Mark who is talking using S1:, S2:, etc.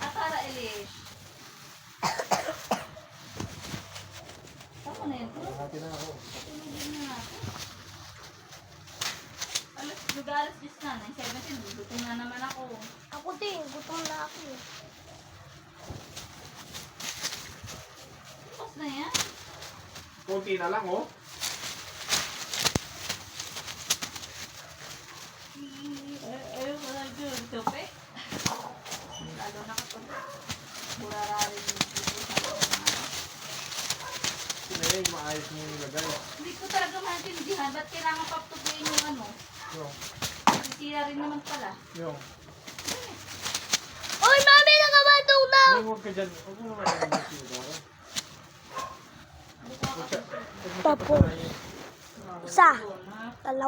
S1: Atara, Elish. Tama na yun.
S2: Hati na ako.
S1: Tulogin na natin. Alas, lugalas just na. 9:17. Gutom na naman ako.
S3: Ako din, gutom na ako.
S1: Tapos na yan.
S2: Kunti na lang, oh.
S1: Ayaw ko na dyan. Tupi. Lalo na kapag burararin yung dito sa mga.
S2: Sino yung maayos mo nilagay?
S1: Hindi ko talaga maintindihan. Ba't kailangan paptupuin yung ano?
S2: Yung.
S1: Sisira rin naman pala.
S2: Yung.
S3: Uy, mami, nakabatong na!
S2: Ay, huwag ka dyan. Huwag mo naman yung siguro.
S3: Papo. Sa.